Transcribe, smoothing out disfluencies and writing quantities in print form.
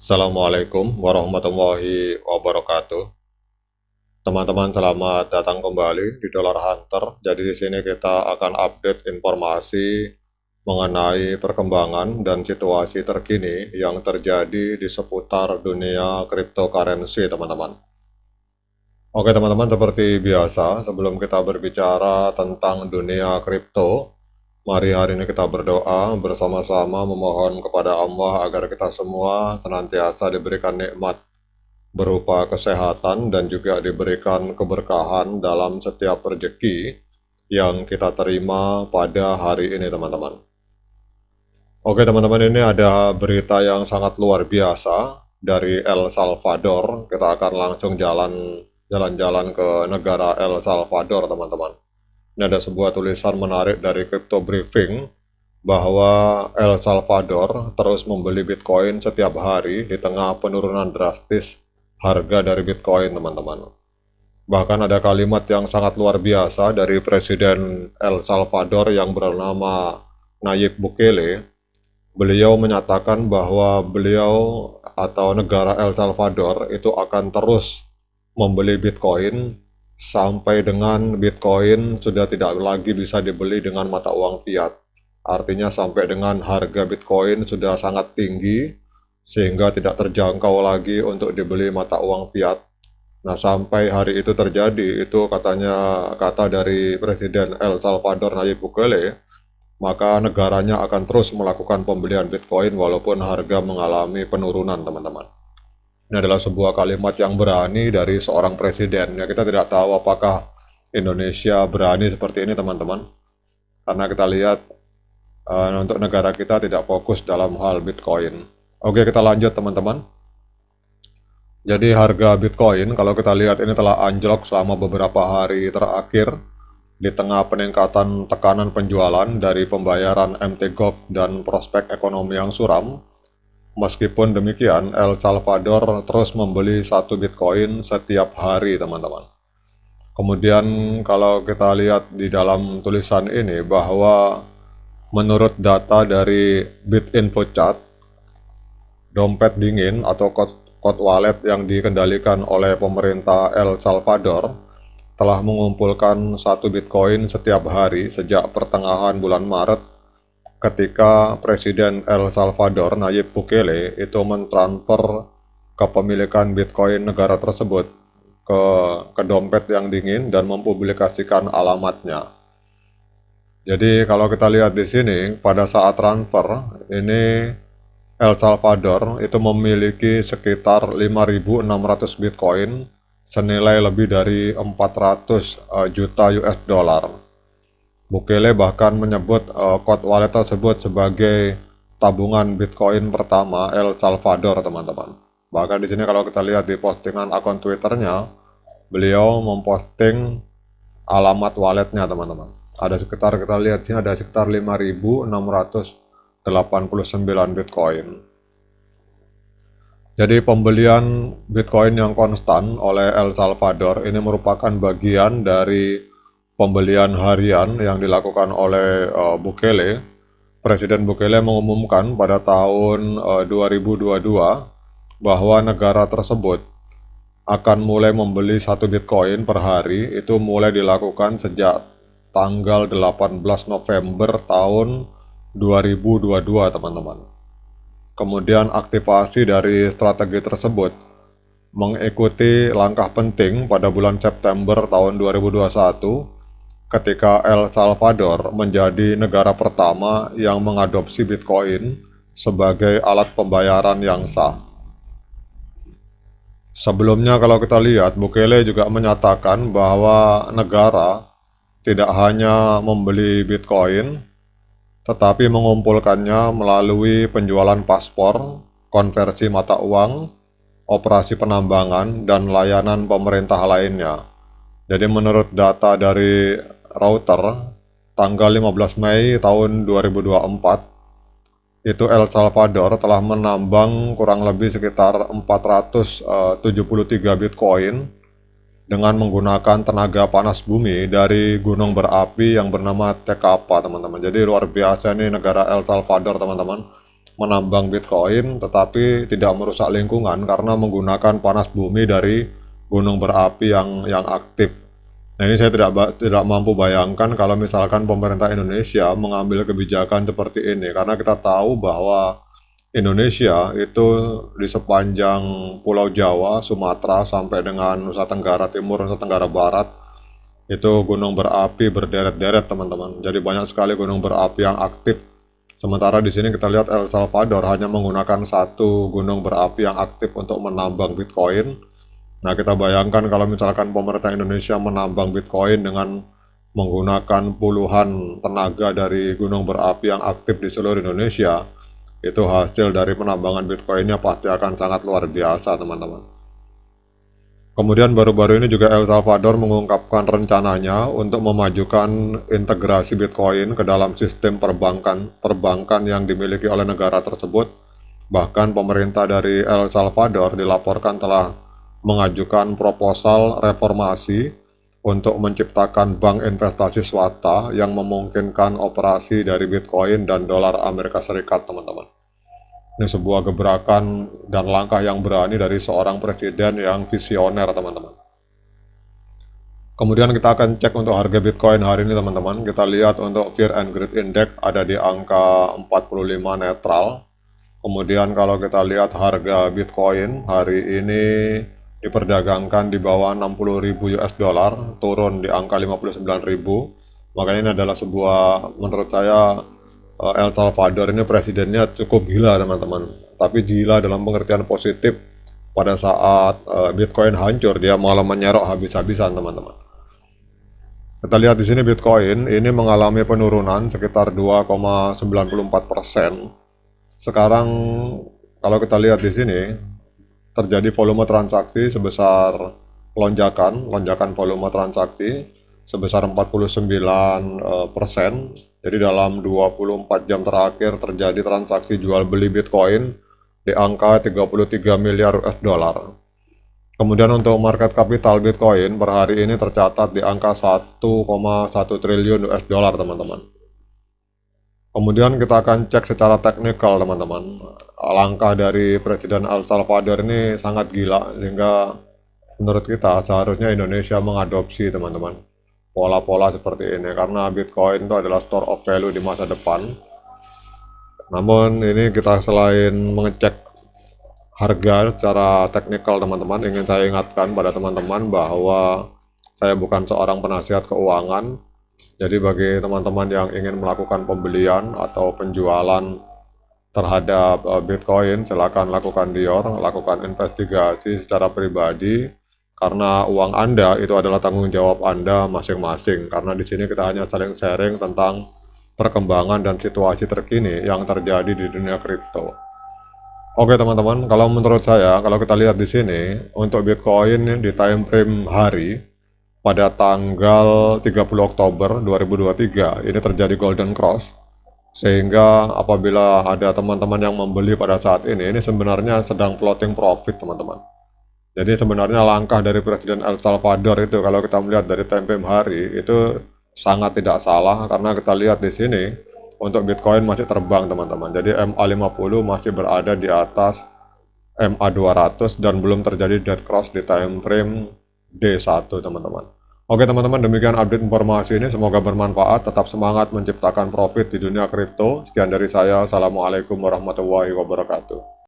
Assalamualaikum warahmatullahi wabarakatuh. Teman-teman, selamat datang kembali di Dollar Hunter. Jadi di sini kita akan update informasi mengenai perkembangan dan situasi terkini yang terjadi di seputar dunia cryptocurrency, teman-teman. Oke, teman-teman, seperti biasa, sebelum kita berbicara tentang dunia kripto, mari hari ini kita berdoa bersama-sama memohon kepada Allah agar kita semua senantiasa diberikan nikmat berupa kesehatan dan juga diberikan keberkahan dalam setiap rezeki yang kita terima pada hari ini, teman-teman. Oke, teman-teman, ini ada berita yang sangat luar biasa dari El Salvador. Kita akan langsung jalan-jalan ke negara El Salvador, teman-teman. Ini ada sebuah tulisan menarik dari Crypto Briefing bahwa El Salvador terus membeli Bitcoin setiap hari di tengah penurunan drastis harga dari Bitcoin, teman-teman. Bahkan ada kalimat yang sangat luar biasa dari Presiden El Salvador yang bernama Nayib Bukele. Beliau menyatakan bahwa beliau atau negara El Salvador itu akan terus membeli Bitcoin sampai dengan Bitcoin sudah tidak lagi bisa dibeli dengan mata uang fiat. Artinya sampai dengan harga Bitcoin sudah sangat tinggi sehingga tidak terjangkau lagi untuk dibeli mata uang fiat. Nah, sampai hari itu terjadi, itu kata dari Presiden El Salvador Nayib Bukele, maka negaranya akan terus melakukan pembelian Bitcoin walaupun harga mengalami penurunan, teman-teman. Ini adalah sebuah kalimat yang berani dari seorang presiden. Ya, kita tidak tahu apakah Indonesia berani seperti ini, teman-teman. Karena kita lihat untuk negara kita tidak fokus dalam hal Bitcoin. Oke, kita lanjut, teman-teman. Jadi harga Bitcoin kalau kita lihat ini telah anjlok selama beberapa hari terakhir di tengah peningkatan tekanan penjualan dari pembayaran MT-GOV dan prospek ekonomi yang suram. Meskipun demikian, El Salvador terus membeli satu Bitcoin setiap hari, teman-teman. Kemudian kalau kita lihat di dalam tulisan ini bahwa menurut data dari BitInfoChat, dompet dingin atau code wallet yang dikendalikan oleh pemerintah El Salvador telah mengumpulkan satu Bitcoin setiap hari sejak pertengahan bulan Maret ketika Presiden El Salvador Nayib Bukele itu mentransfer kepemilikan Bitcoin negara tersebut ke dompet yang dingin dan mempublikasikan alamatnya. Jadi kalau kita lihat di sini pada saat transfer ini El Salvador itu memiliki sekitar 5.600 Bitcoin senilai lebih dari 400 juta US dollar. Bukele bahkan menyebut code wallet tersebut sebagai tabungan Bitcoin pertama El Salvador, teman-teman. Bahkan di sini kalau kita lihat di postingan akun Twitternya, beliau memposting alamat walletnya, teman-teman. Ada sekitar, kita lihat sini ada sekitar 5.689 Bitcoin. Jadi pembelian Bitcoin yang konstan oleh El Salvador ini merupakan bagian dari pembelian harian yang dilakukan oleh Bukele. Presiden Bukele mengumumkan pada tahun 2022 bahwa negara tersebut akan mulai membeli satu Bitcoin per hari. Itu mulai dilakukan sejak tanggal 18 November tahun 2022, teman-teman. Kemudian aktivasi dari strategi tersebut mengikuti langkah penting pada bulan September tahun 2021 ketika El Salvador menjadi negara pertama yang mengadopsi Bitcoin sebagai alat pembayaran yang sah. Sebelumnya kalau kita lihat, Bukele juga menyatakan bahwa negara tidak hanya membeli Bitcoin, tetapi mengumpulkannya melalui penjualan paspor, konversi mata uang, operasi penambangan, dan layanan pemerintah lainnya. Jadi menurut data dari Reuters, tanggal 15 Mei tahun 2024, itu El Salvador telah menambang kurang lebih sekitar 473 Bitcoin dengan menggunakan tenaga panas bumi dari gunung berapi yang bernama Tecapa, teman-teman. Jadi luar biasa nih negara El Salvador, teman-teman. menambang Bitcoin tetapi tidak merusak lingkungan karena menggunakan panas bumi dari gunung berapi yang aktif. Nah, ini saya tidak mampu bayangkan kalau misalkan pemerintah Indonesia mengambil kebijakan seperti ini, karena kita tahu bahwa Indonesia itu di sepanjang Pulau Jawa, Sumatera sampai dengan Nusa Tenggara Timur, Nusa Tenggara Barat itu gunung berapi berderet-deret, teman-teman. Jadi banyak sekali gunung berapi yang aktif. Sementara di sini kita lihat El Salvador hanya menggunakan satu gunung berapi yang aktif untuk menambang Bitcoin. Nah, kita bayangkan kalau misalkan pemerintah Indonesia menambang Bitcoin dengan menggunakan puluhan tenaga dari gunung berapi yang aktif di seluruh Indonesia, itu hasil dari penambangan Bitcoinnya pasti akan sangat luar biasa, teman-teman. Kemudian baru-baru ini juga El Salvador mengungkapkan rencananya untuk memajukan integrasi Bitcoin ke dalam sistem perbankan yang dimiliki oleh negara tersebut. Bahkan pemerintah dari El Salvador dilaporkan telah mengajukan proposal reformasi untuk menciptakan bank investasi swasta yang memungkinkan operasi dari Bitcoin dan dolar Amerika Serikat, teman-teman. Ini sebuah gebrakan dan langkah yang berani dari seorang presiden yang visioner, teman-teman. Kemudian kita akan cek untuk harga Bitcoin hari ini, teman-teman. Kita lihat untuk Fear and Greed Index ada di angka 45 netral. Kemudian kalau kita lihat harga Bitcoin hari ini diperdagangkan di bawah 60.000 US dollar, turun di angka 59.000. Makanya ini adalah sebuah, menurut saya, El Salvador ini presidennya cukup gila, teman-teman. Tapi gila dalam pengertian positif. Pada saat Bitcoin hancur, dia malah menyerok habis-habisan, teman-teman. Kita lihat di sini Bitcoin ini mengalami penurunan sekitar 2,94%. Sekarang kalau kita lihat di sini terjadi volume transaksi sebesar lonjakan volume transaksi sebesar 49%. Jadi dalam 24 jam terakhir terjadi transaksi jual beli Bitcoin di angka 33 miliar US dollar. Kemudian untuk market capital Bitcoin per hari ini tercatat di angka 1,1 triliun US dollar, teman-teman. Kemudian kita akan cek secara teknikal, teman-teman. Langkah dari Presiden El Salvador ini sangat gila, sehingga menurut kita seharusnya Indonesia mengadopsi, teman-teman, pola-pola seperti ini, karena Bitcoin itu adalah store of value di masa depan. Namun ini kita selain mengecek harga secara teknikal, teman-teman, ingin saya ingatkan pada teman-teman bahwa saya bukan seorang penasihat keuangan. Jadi bagi teman-teman yang ingin melakukan pembelian atau penjualan terhadap Bitcoin, silakan lakukan lakukan investigasi secara pribadi. Karena uang Anda itu adalah tanggung jawab Anda masing-masing. Karena di sini kita hanya saling sharing tentang perkembangan dan situasi terkini yang terjadi di dunia kripto. Oke, teman-teman, kalau menurut saya, kalau kita lihat di sini untuk Bitcoin di time frame hari pada tanggal 30 Oktober 2023 ini terjadi golden cross, sehingga apabila ada teman-teman yang membeli pada saat ini sebenarnya sedang floating profit, teman-teman. Jadi sebenarnya langkah dari Presiden El Salvador itu kalau kita melihat dari time frame hari itu sangat tidak salah, karena kita lihat di sini untuk Bitcoin masih terbang, teman-teman. Jadi MA50 masih berada di atas MA200 dan belum terjadi dead cross di time frame D1, teman-teman. Oke, teman-teman, demikian update informasi ini, semoga bermanfaat. Tetap semangat menciptakan profit di dunia kripto. Sekian dari saya. Assalamualaikum warahmatullahi wabarakatuh.